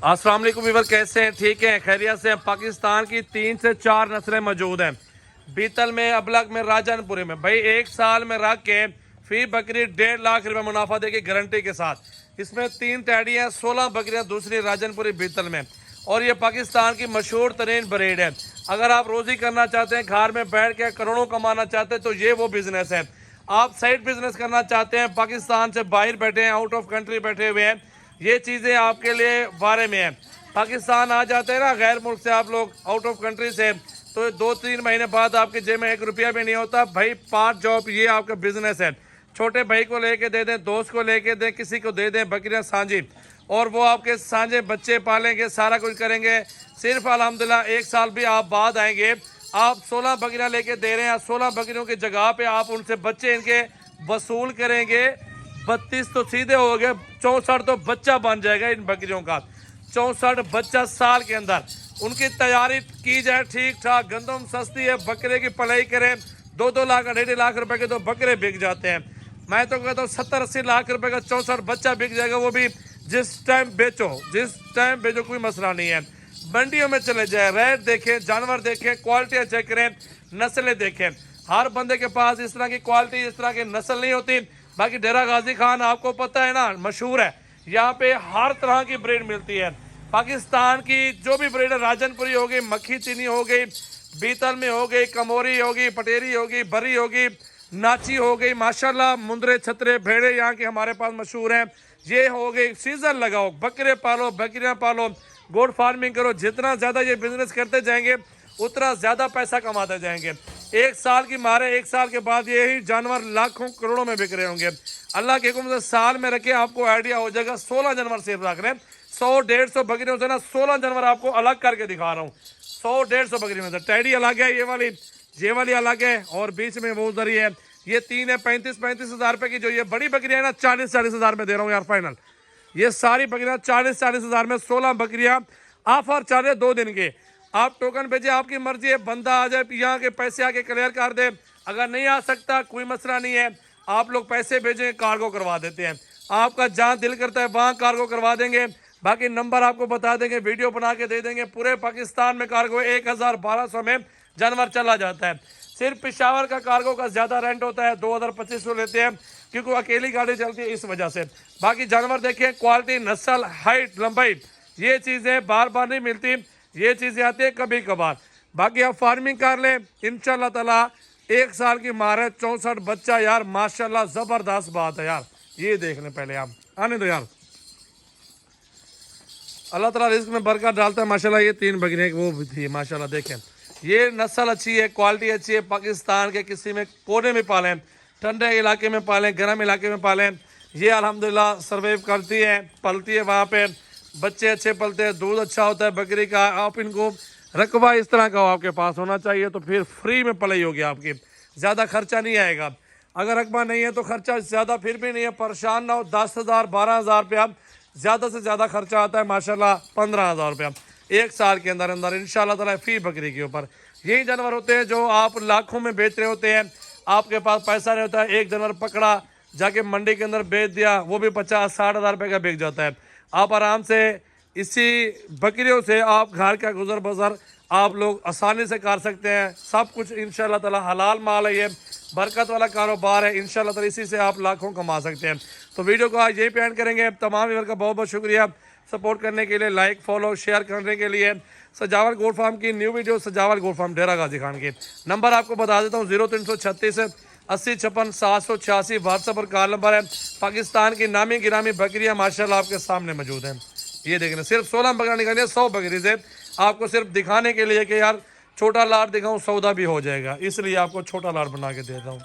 अस्सलाम वालेकुम व्यूअर, कैसे हैं? ठीक हैं, खैरियत से हैं। पाकिस्तान की 3 से 4 नस्लें मौजूद हैं बीतल में, अबलग में, राजनपुरी में। भाई एक साल में रख के फी बकरी 1.5 लाख रुपए मुनाफा देगी गारंटी के साथ। इसमें 3 टैडी हैं, 16 बकरियां दूसरी राजनपुरी बीतल में, और ये पाकिस्तान की मशहूर तरीन ब्रीड है। अगर आप रोज़ी करना चाहते हैं, घर में बैठ के करोड़ों कमाना चाहते हैं, तो ये वो बिजनेस है। आप साइड बिजनेस करना चाहते हैं, पाकिस्तान से बाहर बैठे हैं, आउट ऑफ कंट्री बैठे हुए हैं, ये चीज़ें आपके लिए बारे में है। पाकिस्तान आ जाते हैं ना, गैर मुल्क से आप लोग, आउट ऑफ कंट्री से, तो 2-3 महीने बाद आपके जेब में 1 रुपया भी नहीं होता। भाई 5 जॉब, ये आपका बिजनेस है। छोटे भाई को लेके दे दें, दोस्त को लेके दें, किसी को दे दें बकरियां सांझी, और वो आपके सांझे बच्चे पालेंगे, सारा कुछ करेंगे। सिर्फ अल्हम्दुलिल्लाह 1 साल भी आप बाद आएंगे, आप 16 बकरियां लेके दे रहे हैं, 16 बकरियों की जगह पे आप उनसे बच्चे इनके वसूल करेंगे। 32 तो सीधे हो गए, 64 तो बच्चा बन जाएगा इन बकरियों का। 64 बच्चा साल के अंदर। उनकी तैयारी की जाए ठीक ठाक, गंदम सस्ती है, बकरे की पलाई करें, 2-2 लाख 2.5 लाख रुपए के तो बकरे बिक जाते हैं। मैं तो कहता हूँ 70-80 लाख रुपए का 64 बच्चा बिक जाएगा, वो भी जिस टाइम बेचो, कोई मसला नहीं है। मंडियों में चले जाए, रेट देखें, जानवर देखें, क्वालिटियाँ चेक करें, नस्लें देखें। हर बंदे के पास इस तरह की क्वालिटी, इस तरह की नस्ल नहीं होती। बाकी डेरा गाजी खान आपको पता है ना, मशहूर है, यहाँ पे हर तरह की ब्रीड मिलती है। पाकिस्तान की जो भी ब्रीड है, राजनपुरी हो गई, मक्खी चीनी हो गई, बीतल में हो गई, कमोरी होगी, पटेरी होगी, बरी होगी, नाची हो गई, माशाल्लाह मुंदरे छतरे भेड़े यहाँ के हमारे पास मशहूर हैं। ये हो गई, सीजन लगाओ, बकरे पालो, बकरियाँ पालो, गोट फार्मिंग करो। जितना ज़्यादा ये बिजनेस करते जाएंगे उतना ज़्यादा पैसा कमाते जाएंगे। 1 साल की मारे 1 साल के बाद यही जानवर लाखों करोड़ों में बिक रहे होंगे। अल्लाह के हुक्म से साल में रखे, आपको आइडिया हो जाएगा। 16 जानवर सिर्फ रख रहे हैं, 100-150 बकरियों से ना 16 जानवर आपको अलग करके दिखा रहा हूँ। 100-150 बकरी में से टैडी अलग है, ये वाली अलग है, और बीच में वो उधर ही है। ये 3 है, 35-35 हज़ार रुपये की। जो ये बड़ी बकरियाँ है ना, 40-40 हज़ार में दे रहा हूँ यार फाइनल। ये सारी बकरियाँ 40-40 हज़ार में, 16 बकरियाँ ऑफर चल रहे 2 दिन के। आप टोकन भेजे, आपकी मर्जी है, बंदा आ जाए यहाँ के पैसे आके क्लियर कर दे। अगर नहीं आ सकता कोई मसला नहीं है, आप लोग पैसे भेजें, कार्गो करवा देते हैं। आपका जहाँ दिल करता है वहाँ कार्गो करवा देंगे। बाकी नंबर आपको बता देंगे, वीडियो बना के दे देंगे। पूरे पाकिस्तान में कार्गो 1000-1200 में जानवर चला जाता है। सिर्फ पेशावर का कार्गो का ज़्यादा रेंट होता है, 2200 लेते हैं, क्योंकि अकेली गाड़ी चलती है, इस वजह से। बाकी जानवर देखें, क्वालिटी, नस्ल, हाइट, लंबाई, ये चीज़ें बार बार नहीं मिलती, ये चीज़ें आती है कभी कभार। बाकी आप फार्मिंग कर लें, इंशाल्लाह ताला 1 साल की मार है, 64 बच्चा यार, माशाल्लाह ज़बरदस्त बात है यार। ये देख लें पहले, आप आने दो यार। अल्लाह ताला रिस्क में बरकत डालता है माशाल्लाह। ये 3 बकरियाँ वो भी थी माशाल्लाह, देखें ये नस्ल अच्छी है, क्वालिटी अच्छी है। पाकिस्तान के किसी में कोने में पालें, ठंडे इलाके में पालें, गर्म इलाके में पालें, ये अल्हम्दुलिल्लाह सर्वाइव करती है, पलती है। वहाँ पे बच्चे अच्छे पलते हैं, दूध अच्छा होता है बकरी का। आप इनको रकबा इस तरह का आपके पास होना चाहिए, तो फिर फ्री में पलाई होगी आपकी, ज़्यादा खर्चा नहीं आएगा। अगर रकबा नहीं है तो खर्चा ज़्यादा फिर भी नहीं है, परेशान ना हो। 10,000-12,000 रुपया ज़्यादा से ज़्यादा खर्चा आता है माशाल्लाह, 15,000 रुपया 1 साल के अंदर अंदर इंशाल्लाह ताला फी बकरी के ऊपर। यही जानवर होते हैं जो आप लाखों में बेच रहे होते हैं, आपके पास पैसा नहीं होता है, एक जानवर पकड़ा जाके मंडी के अंदर बेच दिया, वो भी 50-60 हज़ार रुपये का बिक जाता है। आप आराम से इसी बकरियों से आप घर का गुजर बसर आप लोग आसानी से कर सकते हैं। सब कुछ इंशाल्लाह ताला हलाल माल है, ये बरकत वाला कारोबार है, इंशाल्लाह ताला इसी से आप लाखों कमा सकते हैं। तो वीडियो को आज यही पे एंड करेंगे। तमाम व्यूअर का बहुत बहुत शुक्रिया सपोर्ट करने के लिए, लाइक फॉलो शेयर करने के लिए। सजावल गोट फार्म की न्यू वीडियो, सजावल गोट फार्म डेरा गाजी खान की। नंबर आपको बता देता हूँ, 0336 80 56 786 व्हाट्सएप पर कॉल नंबर है। पाकिस्तान की नामी गिरामी बकरियाँ माशाल्लाह आपके सामने मौजूद हैं। ये देखने सिर्फ 16 बकरियाँ निकाली है 100 बकरी से, आपको सिर्फ दिखाने के लिए कि यार छोटा लाट दिखाऊँ, सौदा भी हो जाएगा, इसलिए आपको छोटा लाट बना के देता हूँ।